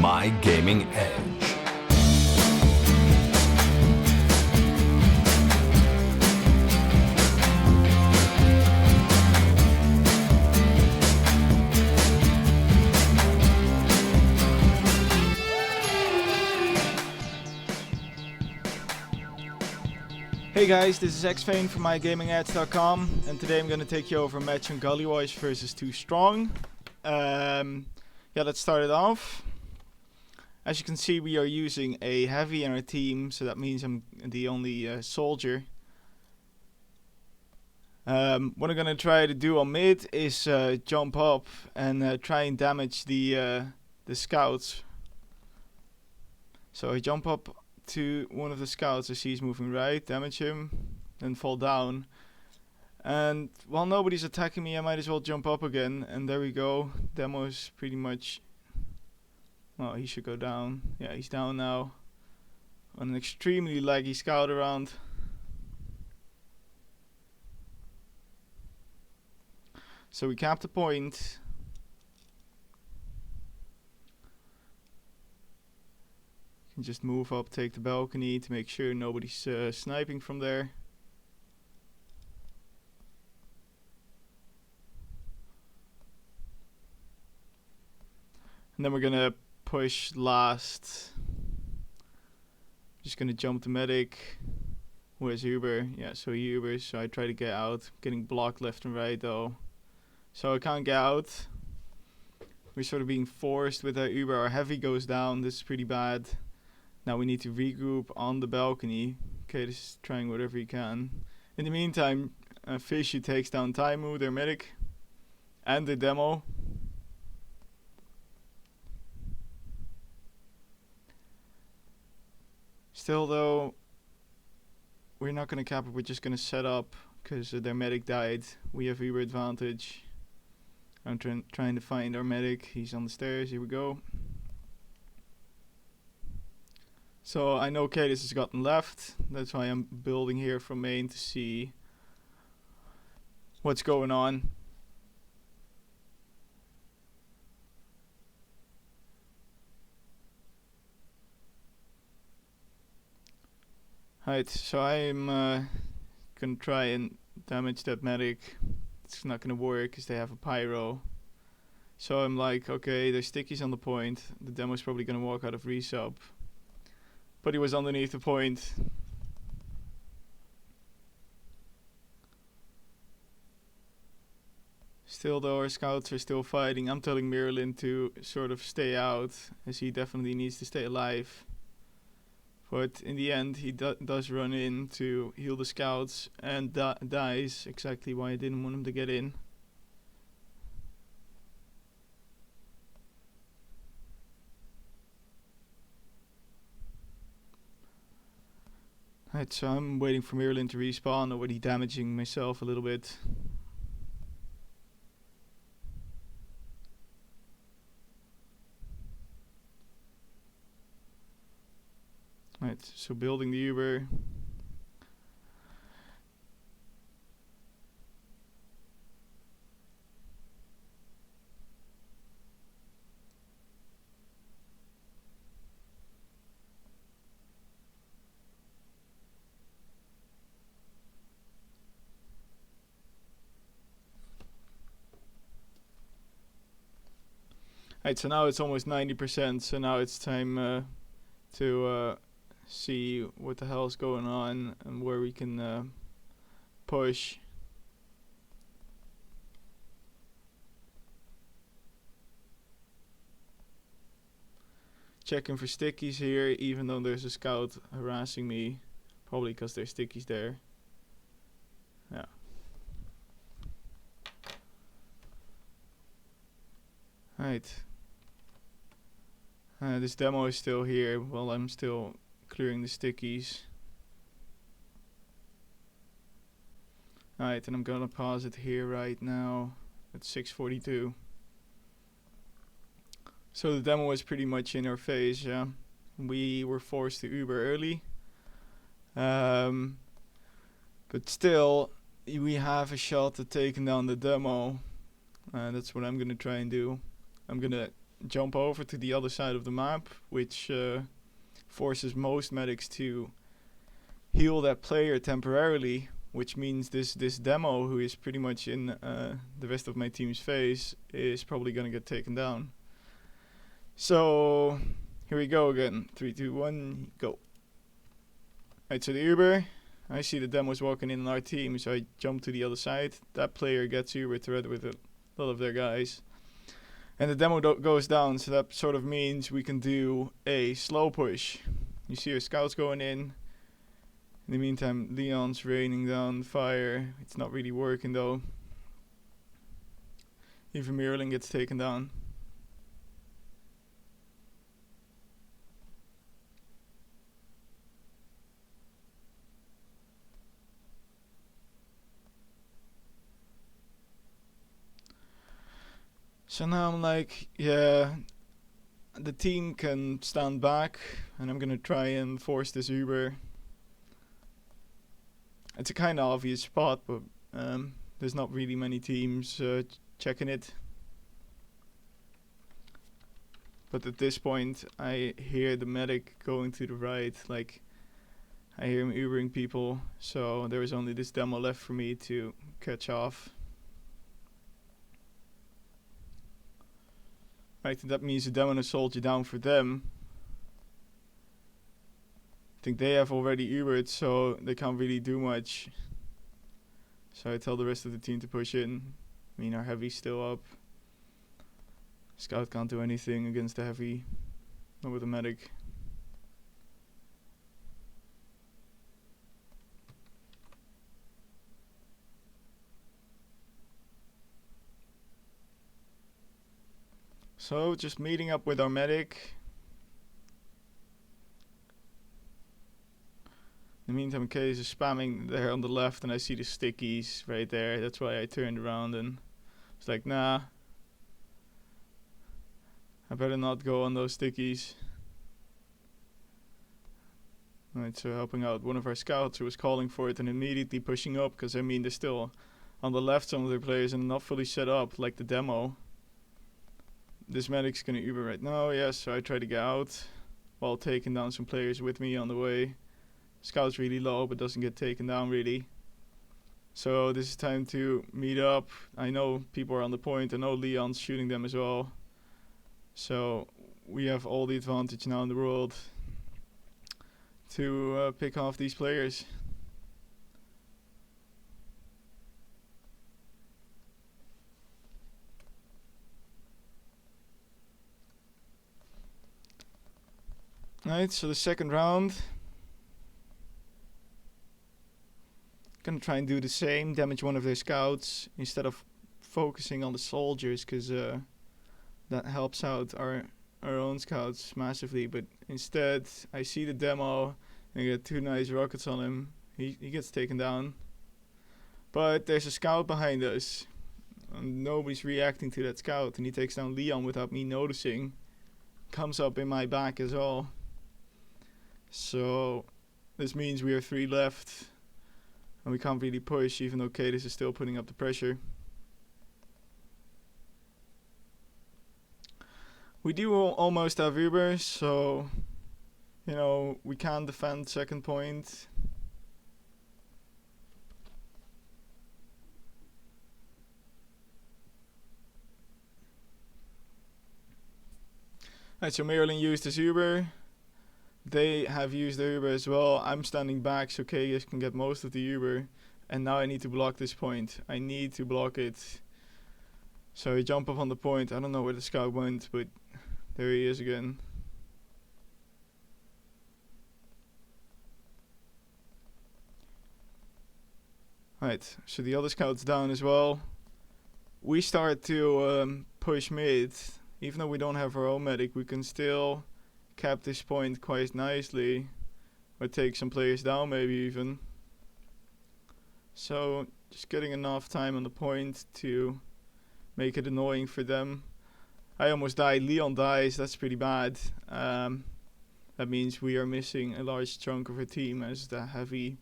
My Gaming Edge. Hey guys, this is Exfane from MyGamingEdge.com, and today I'm going to take you over a match on Gullywash versus 2strong. Yeah, let's start it off. As you can see, we are using a heavy in our team, so that means I'm the only soldier. What I'm going to try to do on mid is jump up and try and damage the scouts. So I jump up to one of the scouts. I see he's moving right, damage him, then fall down. And while nobody's attacking me, I might as well jump up again. And there we go. Demo's pretty much... well, he should go down. Yeah, he's down now. On an extremely laggy scout around. So we cap the point. Just move up, take the balcony to make sure nobody's sniping from there. And then we're gonna push last. Just gonna jump the medic. Where's Uber? Yeah, so Uber. So I try to get out. Getting blocked left and right though. So I can't get out. We're sort of being forced with our Uber. Our heavy goes down. This is pretty bad. Now we need to regroup on the balcony. Okay, this is trying whatever he can. In the meantime, Fishy takes down Taimu, their medic, and the demo. Still though, we're not going to cap it, we're just going to set up, because their medic died. We have Uber advantage. I'm trying to find our medic. He's on the stairs, here we go. So I know Cadis has gotten left, that's why I'm building here from main to see what's going on. Right, so I'm gonna try and damage that medic. It's not gonna work because they have a pyro. So I'm like, okay, there's stickies on the point. The demo's probably gonna walk out of resub. But he was underneath the point. Still though, our scouts are still fighting. I'm telling Miralyn to sort of stay out, as he definitely needs to stay alive. But in the end, he does run in to heal the scouts and dies. Exactly why I didn't want him to get in. Right, so I'm waiting for Miralyn to respawn, already damaging myself a little bit. Right, so building the Uber. Right, so now it's almost 90%, so now it's time to see what the hell's going on and where we can push. Checking for stickies here, even though there's a scout harassing me, probably because there's stickies there. Yeah. Right. This demo is still here while I'm still clearing the stickies. Alright, and I'm gonna pause it here right now at 6:42. So the demo is pretty much in our face, yeah. We were forced to Uber early. But still, we have a shot at taking down the demo. That's what I'm gonna try and do. I'm gonna jump over to the other side of the map, which forces most medics to heal that player temporarily, which means this demo, who is pretty much in the rest of my team's face, is probably gonna get taken down. So here we go again. 3, 2, 1, go. Right, so the Uber, I see the demos walking in on our team, so I jump to the other side. That player gets Uber thread with a lot of their guys. And the demo goes down, so that sort of means we can do a slow push. You see our scouts going in. In the meantime, Leon's raining down fire. It's not really working though. Even Mirlin gets taken down. So now I'm like, yeah, the team can stand back, and I'm gonna try and force this Uber. It's a kind of obvious spot, but there's not really many teams checking it. But at this point, I hear the medic going to the right, like I hear him Ubering people, so there is only this demo left for me to catch off. Right, and that means the demo and a soldier down for them. I think they have already Ubered, so they can't really do much. So I tell the rest of the team to push in. I mean, our heavy's still up. Scout can't do anything against the heavy, not with the medic. So just meeting up with our medic. In the meantime, Case is spamming there on the left, and I see the stickies right there. That's why I turned around and was like, nah, I better not go on those stickies. Right, so helping out one of our scouts who was calling for it and immediately pushing up, because I mean, they're still on the left, some of their players, and not fully set up like the demo. This medic's gonna Uber right now, yes, so I try to get out while taking down some players with me on the way. Scout's really low, but doesn't get taken down really. So this is time to meet up. I know people are on the point. I know Leon's shooting them as well. So we have all the advantage now in the world to pick off these players. Right, so the second round. Gonna try and do the same, damage one of their scouts instead of focusing on the soldiers, because that helps out our own scouts massively. But instead, I see the demo and I get 2 nice rockets on him. He gets taken down. But there's a scout behind us. And nobody's reacting to that scout, and he takes down Leon without me noticing. Comes up in my back as well. So this means we are 3 left. And we can't really push, even though Cadis is still putting up the pressure. We do almost have Uber, so, you know, we can defend second point. Alright, so Maryland used his Uber. They have used the Uber as well. I'm standing back so Kagis can get most of the Uber. And now I need to block this point. I need to block it. So I jump up on the point. I don't know where the scout went, but there he is again. Right, so the other scout's down as well. We start to push mid. Even though we don't have our own medic, we can still cap this point quite nicely, or take some players down maybe even. So just getting enough time on the point to make it annoying for them. I almost died. Leon dies. That's pretty bad. That means we are missing a large chunk of our team, as the heavy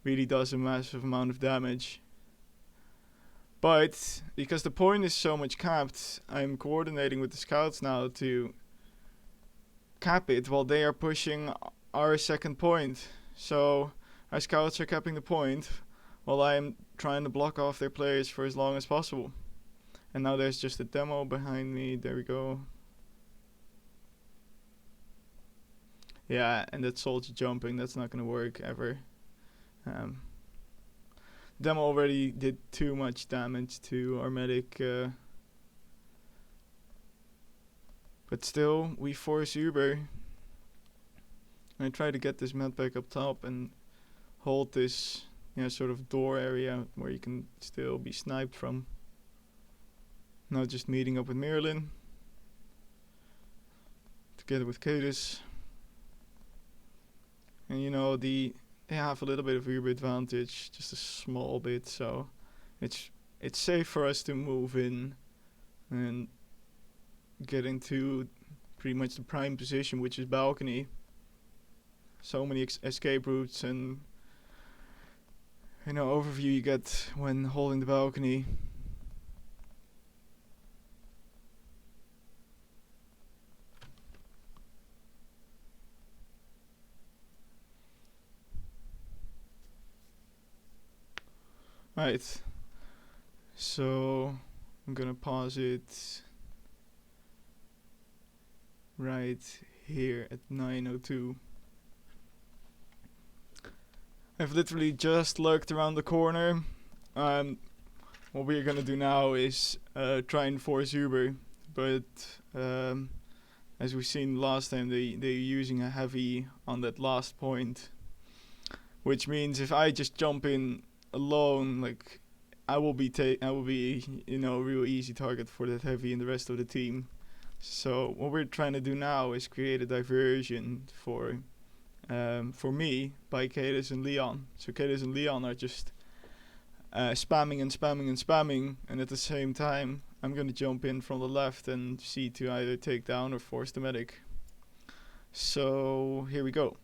really does a massive amount of damage. But because the point is so much capped, I'm coordinating with the scouts now to cap it while they are pushing our second point. So our scouts are capping the point while I'm trying to block off their players for as long as possible. And now there's just a demo behind me. There we go. Yeah, and that soldier jumping, that's not gonna work ever. Demo already did too much damage to our medic. But still, we force Uber. I try to get this med back up top and hold this sort of door area where you can still be sniped from. Now just meeting up with Merlin. Together with Cadus. And they have a little bit of Uber advantage, just a small bit, so it's safe for us to move in and get into pretty much the prime position, which is balcony. So many escape routes and overview you get when holding the balcony. Right, so I'm gonna pause it right here at 9:02. I've literally just lurked around the corner. What we're gonna do now is try and force Uber, but as we've seen last time, they're using a heavy on that last point, which means if I just jump in alone, like I will be a real easy target for that heavy and the rest of the team. So what we're trying to do now is create a diversion for me by Cadus and Leon. So Cadus and Leon are just spamming and spamming and spamming, and at the same time I'm gonna jump in from the left and see to either take down or force the medic. So here we go.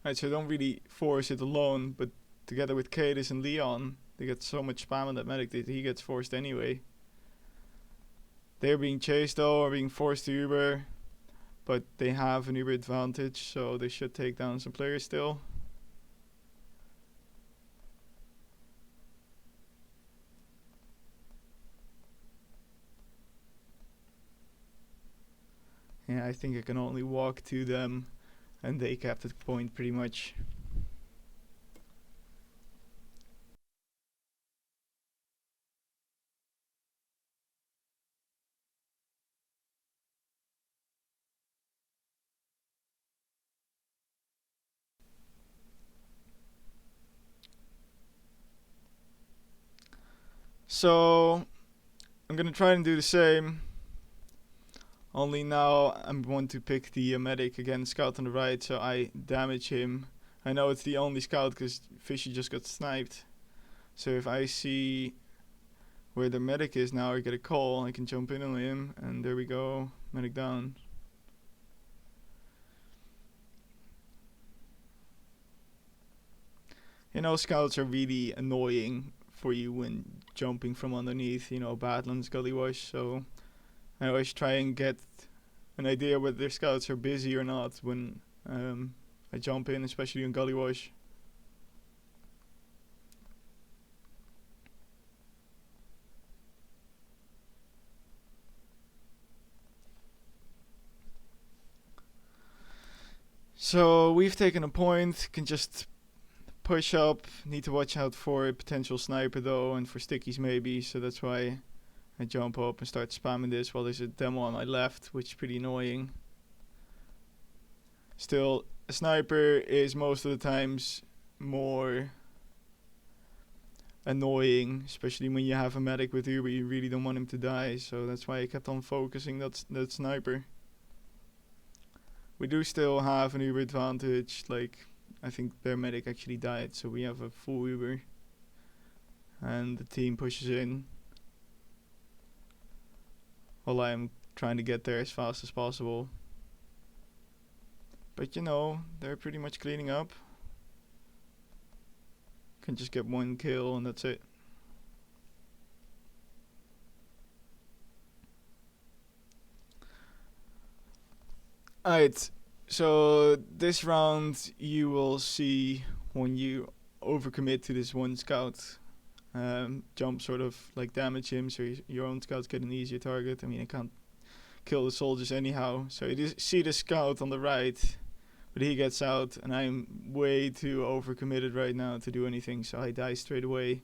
Right, so I don't really force it alone, but together with Cadus and Leon, they get so much spam on that medic that he gets forced anyway. They're being chased though, or being forced to Uber, but they have an Uber advantage, so they should take down some players still. Yeah, I think I can only walk to them, and they kept the point pretty much. So I'm gonna try and do the same. Only now I'm going to pick the medic again, scout on the right, so I damage him. I know it's the only scout because Fishy just got sniped. So if I see where the medic is now, I get a call, I can jump in on him, and there we go, medic down. Scouts are really annoying for you when jumping from underneath, Badlands, Gullywash, so I always try and get an idea whether their scouts are busy or not when I jump in, especially on Gullywash. So we've taken a point, can just push up, need to watch out for a potential sniper though, and for stickies maybe, so that's why I jump up and start spamming this while there's a demo on my left, which is pretty annoying. Still, a sniper is most of the times more annoying, especially when you have a medic with you, but you really don't want him to die, so that's why I kept on focusing that sniper. We do still have an Uber advantage, like I think their medic actually died, so we have a full Uber. And the team pushes in while I'm trying to get there as fast as possible. But they're pretty much cleaning up. Can just get one kill and that's it. Alright, so this round you will see when you overcommit to this one scout. Jump sort of like damage him, so your own scouts get an easier target. I mean, I can't kill the soldiers anyhow. So you see the scout on the right, but he gets out, and I'm way too overcommitted right now to do anything, so I die straight away.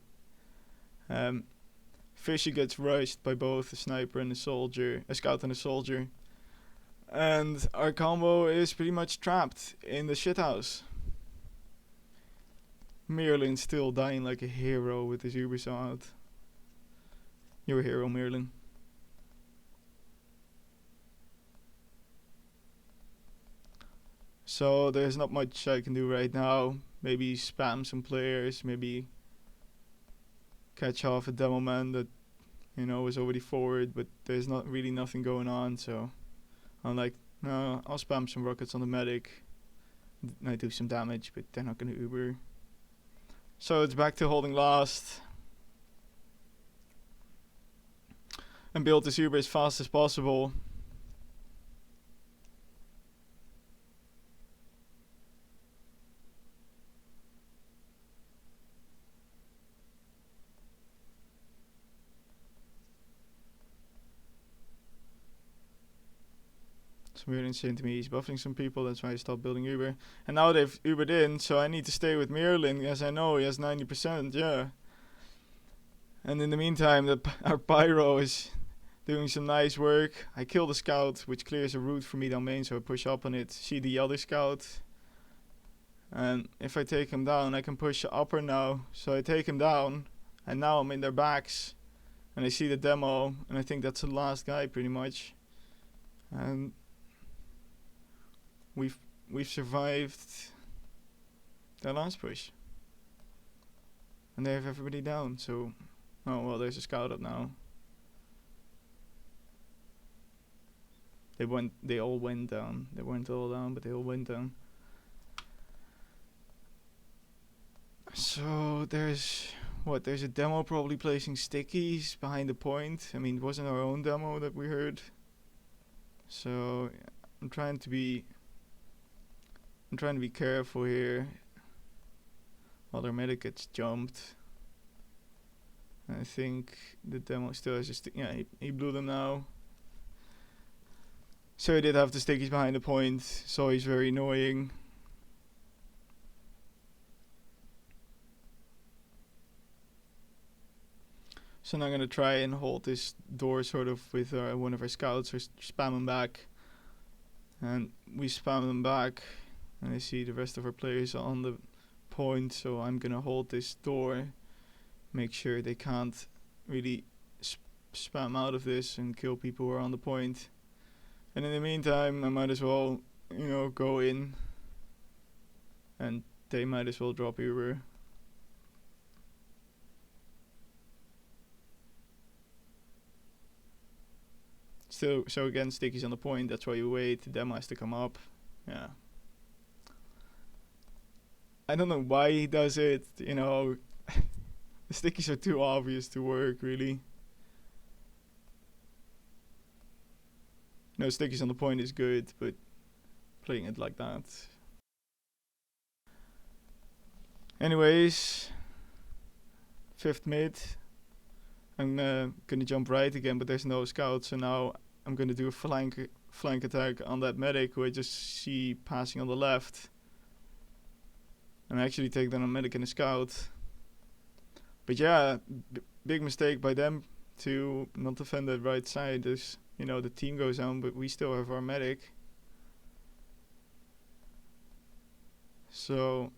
Fishy gets rushed by both a sniper and a soldier, a scout and a soldier. And our combo is pretty much trapped in the shithouse. Merlin's still dying like a hero with his Ubersaw out. You're a hero, Merlin. So there's not much I can do right now. Maybe spam some players, maybe catch off a demo man that, you know, is already forward, but there's not really nothing going on, so I'm like, no, I'll spam some rockets on the medic. I do some damage, but they're not gonna Uber. So it's back to holding last. And build this Uber as fast as possible. It's weird insane to me. He's buffing some people, that's why I stopped building Uber. And now they've Ubered in, so I need to stay with Merlin, as I know he has 90%, yeah. And in the meantime, our Pyro is doing some nice work. I kill the scout, which clears a route for me down main, so I push up on it, see the other scout. And if I take him down, I can push upper now. So I take him down, and now I'm in their backs. And I see the demo, and I think that's the last guy pretty much. And we've survived their last push. And they have everybody down, so oh well, there's a scout up now. They all went down. They weren't all down, but they all went down. So there's a demo probably placing stickies behind the point. I mean, it wasn't our own demo that we heard. So I'm trying to be careful here. While their medic gets jumped. I think the demo still has a yeah, he blew them now. So he did have the stickies behind the point, so he's very annoying. So now I'm gonna try and hold this door sort of with one of our scouts, or spam him back. And we spam them back, and I see the rest of our players on the point, so I'm gonna hold this door, make sure they can't really spam out of this and kill people who are on the point. And in the meantime, I might as well, you know, go in, and they might as well drop Uber. So again, stickies on the point, that's why you wait, the demo has to come up. Yeah. I don't know why he does it, you know. The stickies are too obvious to work, really. No, stickies on the point is good, but playing it like that. Anyways, 5th mid. I'm gonna jump right again, but there's no scout, so now I'm gonna do a flank attack on that medic who I just see passing on the left. And I actually take down a medic and a scout. But yeah, big mistake by them to not defend that right side. As you know, the team goes down, but we still have our medic. So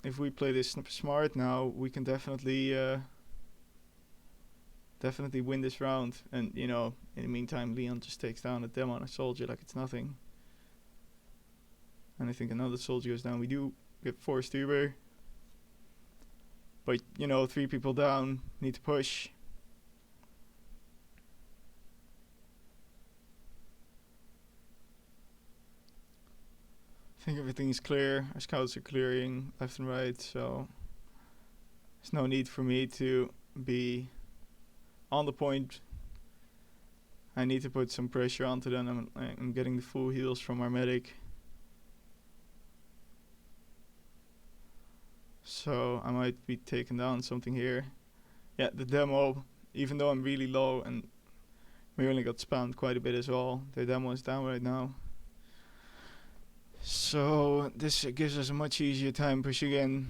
if we play this smart now, we can definitely win this round. And you know, in the meantime, Leon just takes down a demo and a soldier like it's nothing. And I think another soldier goes down. We do get forced Uber. But, you know, 3 people down, need to push. I think everything is clear. Our scouts are clearing left and right, so there's no need for me to be on the point. I need to put some pressure onto them. I'm getting the full heals from our medic. So I might be taking down something here. Yeah, the demo, even though I'm really low and we only got spammed quite a bit as well, the demo is down right now. So this gives us a much easier time pushing in.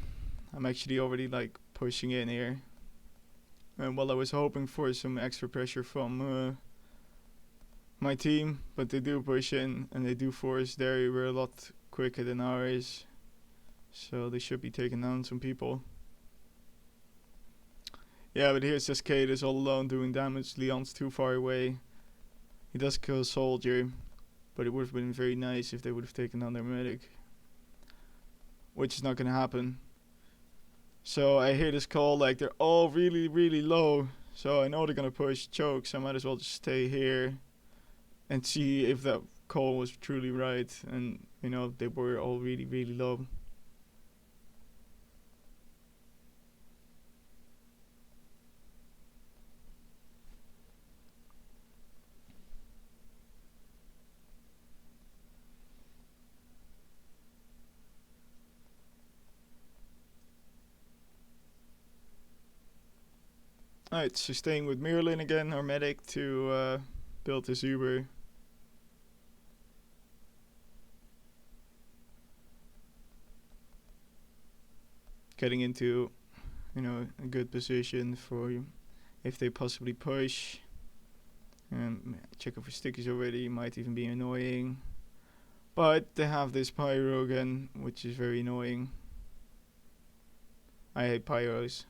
I'm actually already like pushing in here. And while I was hoping for some extra pressure from my team, but they do push in and they do force their Uber a lot quicker than ours. So they should be taking down some people. Yeah, but here's Cascade all alone doing damage. Leon's too far away. He does kill Soldier, but it would have been very nice if they would have taken down their medic. Which is not going to happen. So I hear this call like they're all really, really low. So I know they're going to push choke, so I might as well just stay here and see if that call was truly right. And, you know, they were all really, really low. Alright, so staying with Mirlin again, our medic, to build this Uber. Getting into, you know, a good position for if they possibly push. Check for stickies already, might even be annoying. But they have this pyro again, which is very annoying. I hate pyros.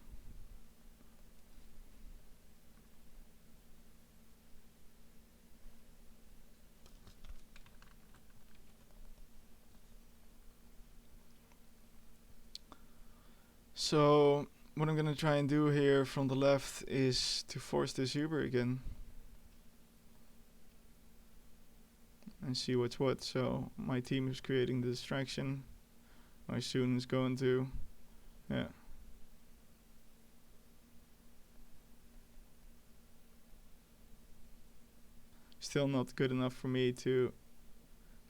So what I'm gonna try and do here from the left is to force this Uber again. And see what's what. So my team is creating the distraction. My student is going to. Yeah. Still not good enough for me to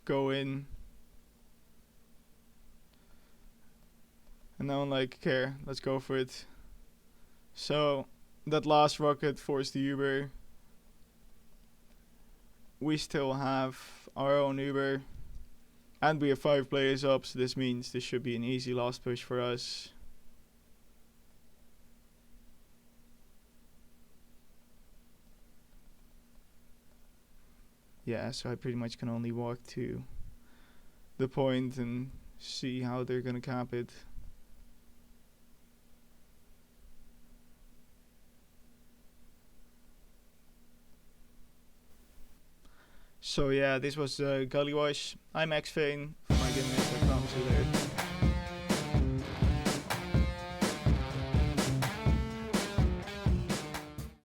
go in. And now I'm like, care, let's go for it. So that last rocket forced the Uber. We still have our own Uber. And we have 5 players up, so this means this should be an easy last push for us. Yeah, so I pretty much can only walk to the point and see how they're gonna cap it. So yeah, this was Gullywash. I'm Exfane from my gaming.com. See you later.